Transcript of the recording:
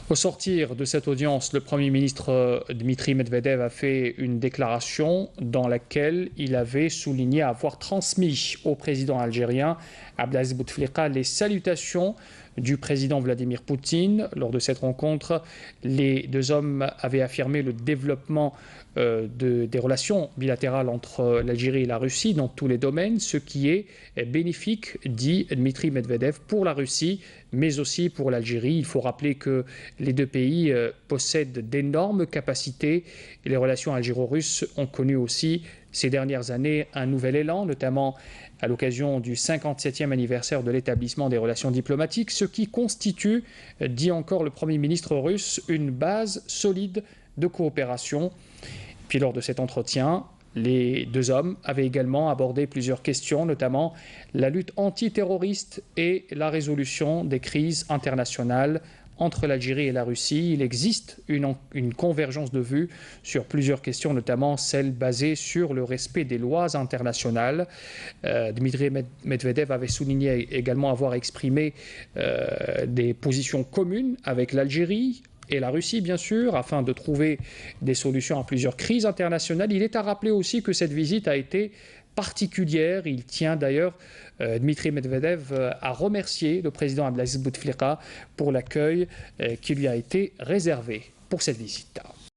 Au sortir de cette audience, le Premier ministre Dmitry Medvedev a fait une déclaration dans laquelle il avait souligné avoir transmis au président algérien Abdelaziz Bouteflika les salutations du président Vladimir Poutine. Lors de cette rencontre, les deux hommes avaient affirmé le développement des relations bilatérales entre l'Algérie et la Russie dans tous les domaines, ce qui est bénéfique, dit Dmitry Medvedev, pour la Russie, mais aussi pour l'Algérie. Il faut rappeler que les deux pays possèdent d'énormes capacités et les relations algéro-russes ont connu aussi ces dernières années un nouvel élan, notamment à l'occasion du 57e anniversaire de l'établissement des relations diplomatiques, ce qui constitue, dit encore le Premier ministre russe, une base solide de coopération. Puis lors de cet entretien, les deux hommes avaient également abordé plusieurs questions, notamment la lutte antiterroriste et la résolution des crises internationales entre l'Algérie et la Russie. Il existe une convergence de vues sur plusieurs questions, notamment celle basée sur le respect des lois internationales. Dmitry Medvedev avait souligné également avoir exprimé des positions communes avec l'Algérie et la Russie, bien sûr, afin de trouver des solutions à plusieurs crises internationales. Il est à rappeler aussi que cette visite a été particulière. Il tient d'ailleurs, Dmitry Medvedev, à remercier le président Abdelaziz Bouteflika pour l'accueil qui lui a été réservé pour cette visite.